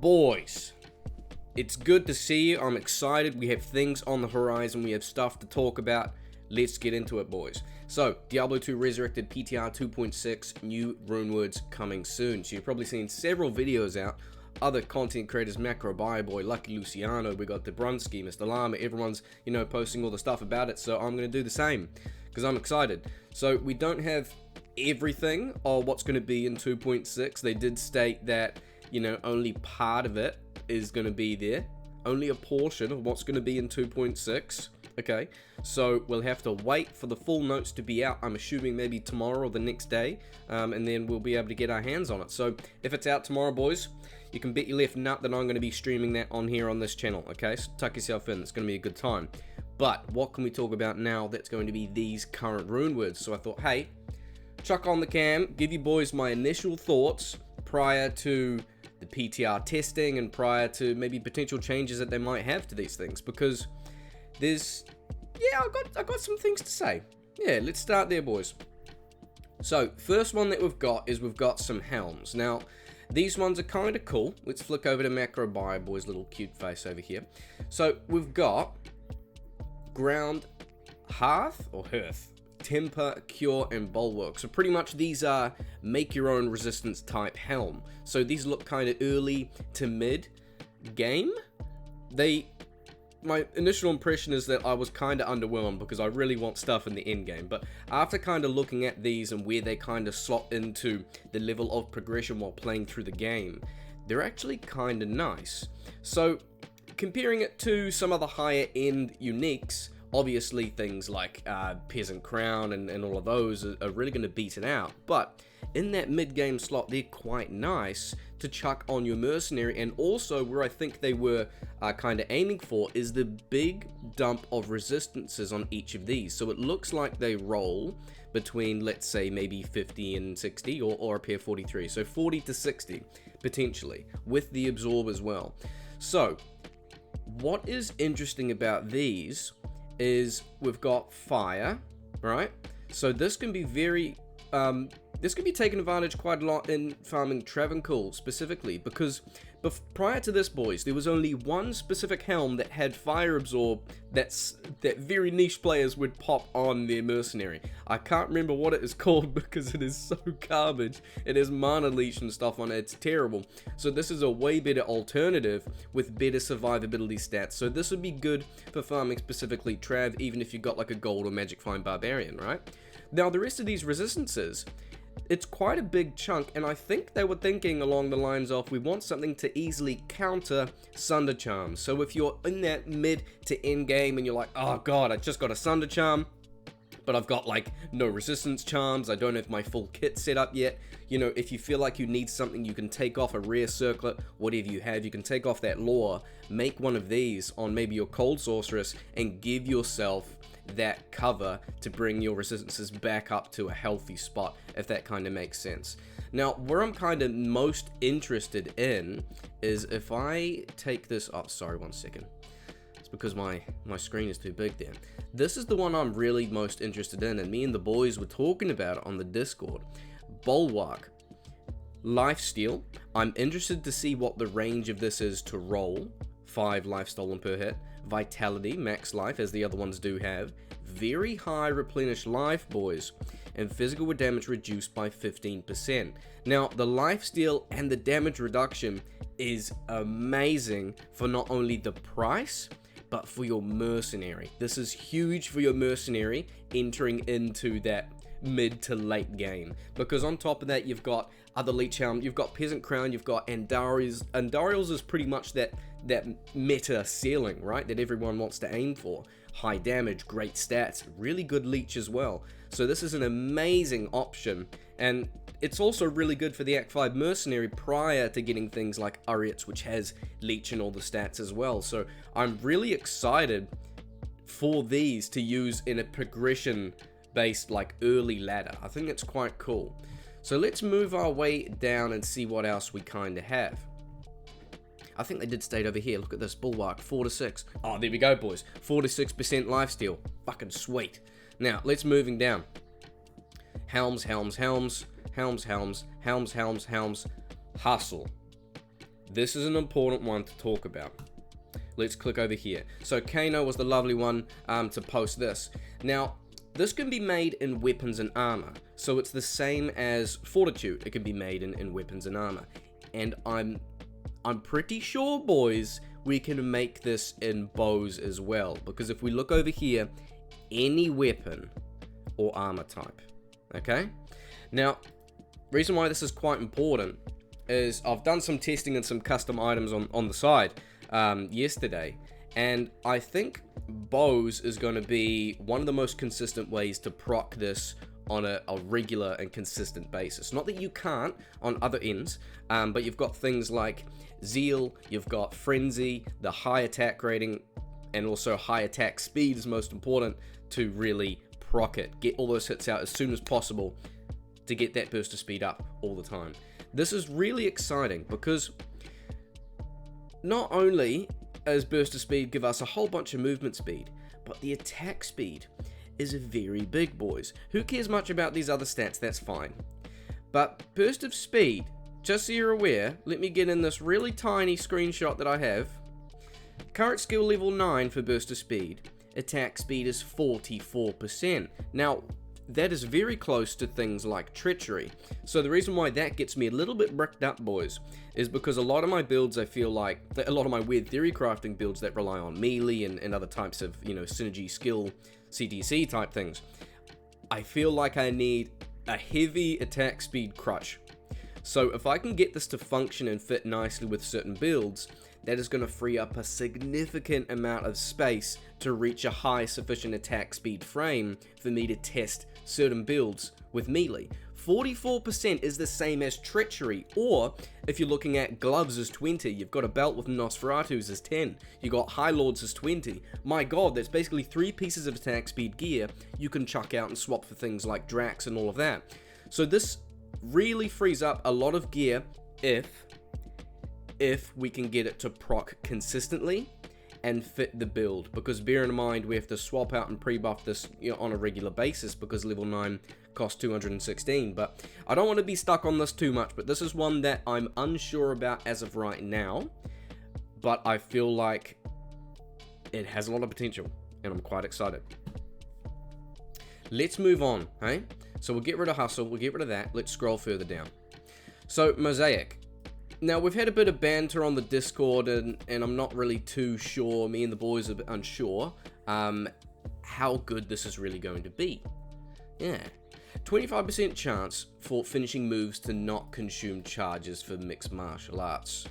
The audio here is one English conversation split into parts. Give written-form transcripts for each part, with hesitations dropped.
Boys, it's good to see you. I'm excited. We have things on the horizon. We have stuff to talk about. Let's get into it, boys. So, Diablo 2 Resurrected PTR 2.6, new RUNEWORDS coming soon. So you've probably seen several videos out. Other content creators, Macro Boy, Lucky Luciano, we got Debrunsky, Mr. Llama, everyone's, posting all the stuff about it. So I'm going to do the same because I'm excited. So we don't have everything of what's going to be in 2.6. They did state that, only part of it is going to be there. Only a portion of what's going to be in 2.6. Okay, so we'll have to wait for the full notes to be out. I'm assuming maybe tomorrow or the next day, and then we'll be able to get our hands on it. So if it's out tomorrow, boys, you can bet your left nut that I'm going to be streaming that on here on this channel. Okay, so tuck yourself in. It's going to be a good time. But what can we talk about now that's going to be these current RUNEWORDS? So I thought, hey, chuck on the cam, give you boys my initial thoughts prior to the PTR testing and prior to maybe potential changes that they might have to these things, because I got some things to say. Yeah, let's start there, boys. So, first one that we've got some Helms. Now, these ones are kind of cool. Let's flick over to Macro Boy's little cute face over here. So, we've got Ground, Hearth, Temper, Cure, and Bulwark. So pretty much these are make your own resistance type Helm. So these look kind of early to mid game. My initial impression is that I was kind of underwhelmed because I really want stuff in the end game. But after kind of looking at these and where they kind of slot into the level of progression while playing through the game, they're actually kind of nice. So comparing it to some of the higher end uniques, obviously things like Peasant Crown and all of those are really going to beat it out. But in that mid-game slot, they're quite nice to chuck on your Mercenary. And also where I think they were kind of aiming for is the big dump of resistances on each of these. So it looks like they roll between, let's say, maybe 50 and 60 or a pair 43. So 40 to 60 potentially with the Absorb as well. So what is interesting about these is we've got fire, right? So this can be this can be taken advantage quite a lot in farming Travancore specifically, because prior to this, boys, there was only one specific helm that had fire absorb that very niche players would pop on their Mercenary. I can't remember what it is called because it is so garbage. It has mana leech and stuff on it. It's terrible. So this is a way better alternative with better survivability stats. So this would be good for farming specifically Trav, even if you got like a gold or magic fine barbarian, right? Now the rest of these resistances, it's quite a big chunk, and I think they were thinking along the lines of, we want something to easily counter Sunder Charm. So if you're in that mid to end game and you're like, oh god, I just got a Sunder Charm, but I've got like no resistance charms, I don't have my full kit set up yet. If you feel like you need something, you can take off a rare circlet, whatever you have, you can take off that lore, make one of these on maybe your cold sorceress, and give yourself that cover to bring your resistances back up to a healthy spot, if that kind of makes sense. Now, where I'm kind of most interested in is if I take this, oh, sorry, one second. It's because my screen is too big there. This is the one I'm really most interested in, and me and the boys were talking about it on the Discord. Bulwark. Lifesteal. I'm interested to see what the range of this is to roll. 5 life stolen per hit. Vitality, max life, as the other ones do have. Very high replenish life, boys. And physical damage reduced by 15%. Now, the lifesteal and the damage reduction is amazing for not only the price, but for your Mercenary. This is huge for your Mercenary entering into that mid to late game, because on top of that you've got other leech helm, you've got Peasant Crown, you've got Andariel's. Andariel's is pretty much that meta ceiling, right, that everyone wants to aim for. High damage, great stats, really good leech as well. So this is an amazing option, and it's also really good for the Act 5 Mercenary prior to getting things like Uriets, which has leech and all the stats as well. So I'm really excited for these to use in a progression based like early ladder. I think it's quite cool. So let's move our way down and see what else we kind of have. I think they did state over here. Look at this Bulwark, 4 to 6. Oh, there we go, boys. 4 to 6% lifesteal. Fucking sweet. Now let's moving down. Helms. Hustle. this is an important one to talk about. Let's click over here. So Kano was the lovely one to post this. Now, this can be made in weapons and armor. So it's the same as Fortitude. It can be made in weapons and armor. And I'm pretty sure, boys, we can make this in bows as well. Because if we look over here, any weapon or armor type. Okay? Now, reason why this is quite important is I've done some testing and some custom items on the side yesterday, and I think bows is going to be one of the most consistent ways to proc this on a regular and consistent basis. Not that you can't on other ends, but you've got things like Zeal, you've got Frenzy, the high attack rating, and also high attack speed is most important to really proc it. Get all those hits out as soon as possible to get that burst of speed up all the time. This is really exciting because not only does burst of speed give us a whole bunch of movement speed, but the attack speed is very big, boys. Who cares much about these other stats? That's fine. But burst of speed, just so you're aware, let me get in this really tiny screenshot that I have. Current skill level 9 for burst of speed. Attack speed is 44%. Now, that is very close to things like Treachery. So the reason why that gets me a little bit bricked up, boys, is because a lot of my builds, I feel like, a lot of my weird theory crafting builds that rely on melee and other types of, synergy skill, CTC type things, I feel like I need a heavy attack speed crutch. So if I can get this to function and fit nicely with certain builds, that is going to free up a significant amount of space to reach a high sufficient attack speed frame for me to test certain builds with melee. 44% is the same as Treachery, or if you're looking at gloves as 20, you've got a belt with Nosferatus as 10, you got High Lords as 20. My god, that's basically 3 pieces of attack speed gear you can chuck out and swap for things like Drax and all of that. So this really frees up a lot of gear if we can get it to proc consistently and fit the build, because bear in mind we have to swap out and pre-buff this on a regular basis because level 9 costs 216, but I don't want to be stuck on this too much, but this is one that I'm unsure about as of right now, but I feel like it has a lot of potential and I'm quite excited. Let's move on, hey? So we'll get rid of Hustle, we'll get rid of that, let's scroll further down. So Mosaic. Now, we've had a bit of banter on the Discord, and I'm not really too sure, me and the boys are a bit unsure, how good this is really going to be. Yeah. 25% chance for finishing moves to not consume charges for mixed martial arts.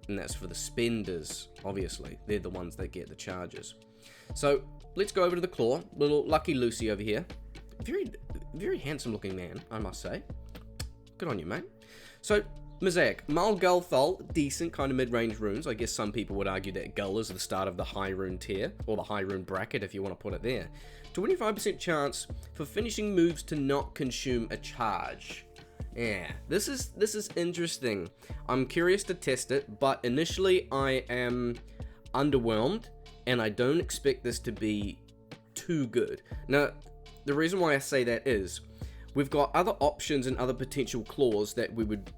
And that's for the spenders, obviously. They're the ones that get the charges. So, let's go over to the Claw. Little Lucky Lucy over here. Very, very handsome looking man, I must say. Good on you, mate. So, Mosaic, Mal Gull Thul, decent kind of mid-range runes. I guess some people would argue that Gull is the start of the high rune tier, or the high rune bracket if you want to put it there. 25% chance for finishing moves to not consume a charge. Yeah, this is interesting. I'm curious to test it, but initially I am underwhelmed, and I don't expect this to be too good. Now, the reason why I say that is, we've got other options and other potential claws that we would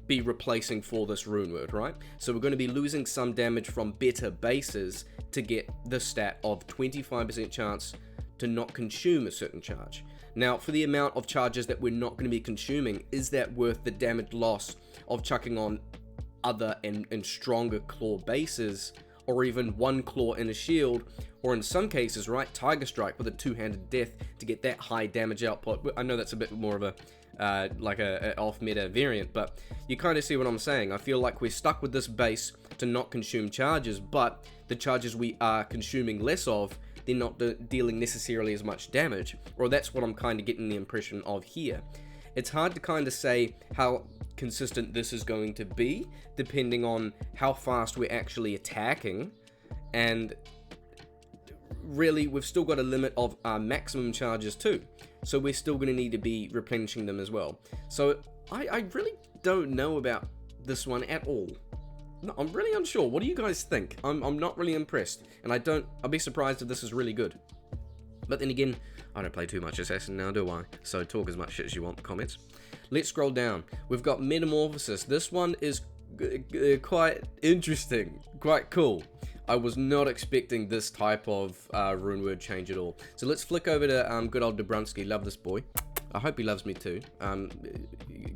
be replacing for this rune word, right? So we're going to be losing some damage from better bases to get the stat of 25% chance to not consume a certain charge. Now, for the amount of charges that we're not going to be consuming, is that worth the damage loss of chucking on other and stronger claw bases, or even one claw in a shield, or in some cases, right, Tiger Strike with a two-handed death to get that high damage output? I know that's a bit more of a like a off-meta variant, but you kind of see what I'm saying. I feel like we're stuck with this base to not consume charges, but the charges we are consuming less of, they're not dealing necessarily as much damage, or that's what I'm kind of getting the impression of here. It's hard to kind of say how consistent this is going to be, depending on how fast we're actually attacking, and really we've still got a limit of our maximum charges too, so we're still going to need to be replenishing them as well. So I really don't know about this one at all. No, I'm really unsure. What do you guys think? I'm not really impressed, and I'll be surprised if this is really good. But then again, I don't play too much Assassin now, do I? So talk as much shit as you want in the comments. Let's scroll down. We've got Metamorphosis. This one is quite interesting, quite cool. I was not expecting this type of rune word change at all. So let's flick over to good old Dobrunsky. Love this boy. I hope he loves me too.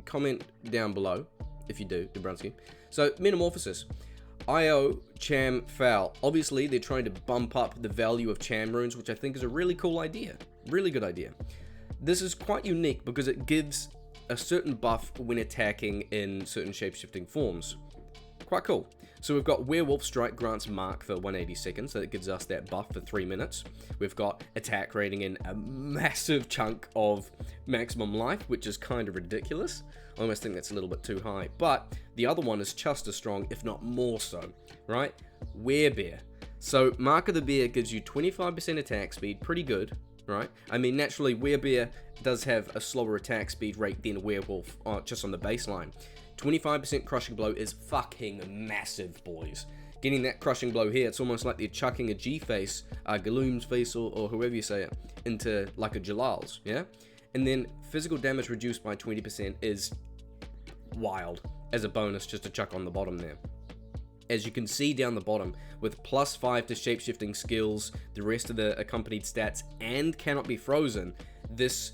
Comment down below if you do, Dobrunsky. So Metamorphosis. IO Cham Foul. Obviously, they're trying to bump up the value of Cham runes, which I think is a really cool idea. Really good idea. This is quite unique because it gives a certain buff when attacking in certain shapeshifting forms. Quite cool. So we've got Werewolf Strike grants Mark for 180 seconds, so that gives us that buff for 3 minutes. We've got attack rating in a massive chunk of maximum life, which is kind of ridiculous. I almost think that's a little bit too high. But the other one is just as strong, if not more so, right? Werebear. So Mark of the Bear gives you 25% attack speed, pretty good, right? I mean, naturally, Werebear does have a slower attack speed rate than Werewolf, just on the baseline. 25% crushing blow is fucking massive, boys. Getting that crushing blow here, it's almost like they're chucking a G-face, Galoom's face, or whoever you say it, into like a Jalal's, yeah? And then physical damage reduced by 20% is wild, as a bonus just to chuck on the bottom there. As you can see down the bottom, with +5 to shapeshifting skills, the rest of the accompanied stats, and cannot be frozen, this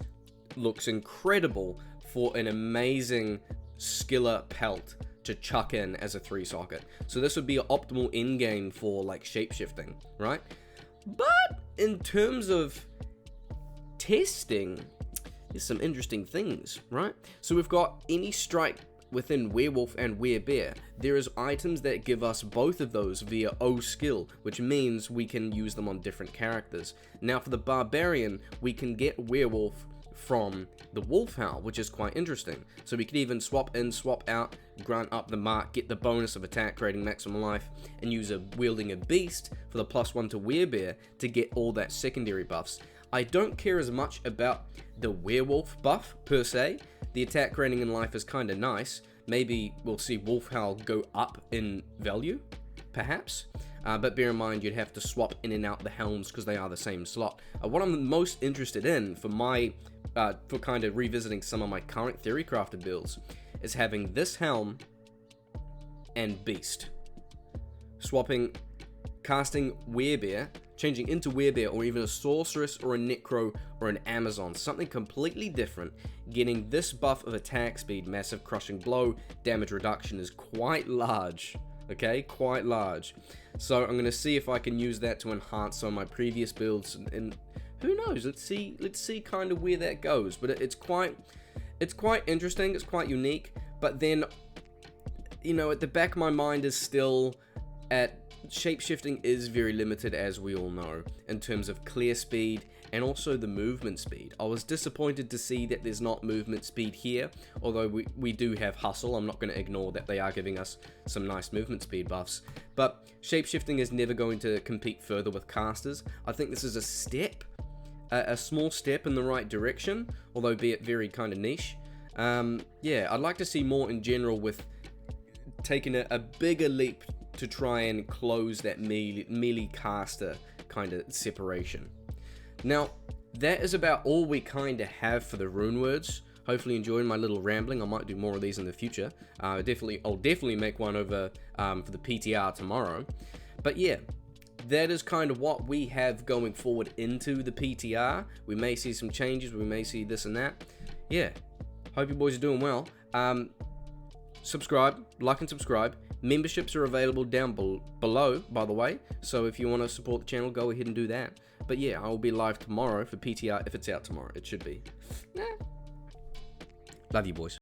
looks incredible for an amazing skiller pelt to chuck in as a 3-socket. So this would be an optimal in-game for like shapeshifting, right? But in terms of testing, there's some interesting things, right? So we've got any strike within Werewolf and Werebear. There is items that give us both of those via O skill, which means we can use them on different characters. Now for the Barbarian, we can get Werewolf from the Wolf Howl, which is quite interesting. So we could even swap in, swap out, grant up the mark, get the bonus of attack rating, maximum life, and use a wielding a beast for the +1 to Werebear to get all that secondary buffs. I don't care as much about the Werewolf buff per se. The attack rating in life is kind of nice. Maybe we'll see Wolf Howl go up in value, perhaps. But bear in mind, you'd have to swap in and out the Helms because they are the same slot. What I'm most interested in for my, for kind of revisiting some of my current theory crafted builds, is having this Helm and Beast. Swapping, casting Werebear, changing into Werebear, or even a Sorceress or a Necro or an Amazon, something completely different, getting this buff of attack speed, massive crushing blow, damage reduction is quite large, okay, quite large. So I'm going to see if I can use that to enhance some of my previous builds, and who knows, let's see kind of where that goes. But it's quite interesting, it's quite unique, but then, you know, at the back of my mind is still at shapeshifting is very limited, as we all know, in terms of clear speed and also the movement speed. I was disappointed to see that there's not movement speed here, although we do have hustle. I'm not going to ignore that they are giving us some nice movement speed buffs, but shapeshifting is never going to compete further with casters. I think this is a step, a small step in the right direction, although be it very kind of niche. Yeah, I'd like to see more in general with taking a bigger leap to try and close that melee caster kind of separation. Now, that is about all we kind of have for the rune words. Hopefully enjoying my little rambling. I might do more of these in the future. I'll definitely make one over for the PTR tomorrow. But yeah, that is kind of what we have going forward into the PTR. We may see some changes, we may see this and that. Yeah, hope you boys are doing well. Subscribe, like and subscribe. Memberships are available down below, by the way, so if you want to support the channel, go ahead and do that. But yeah, I will be live tomorrow for PTR, if it's out tomorrow. It should be. Love you, boys.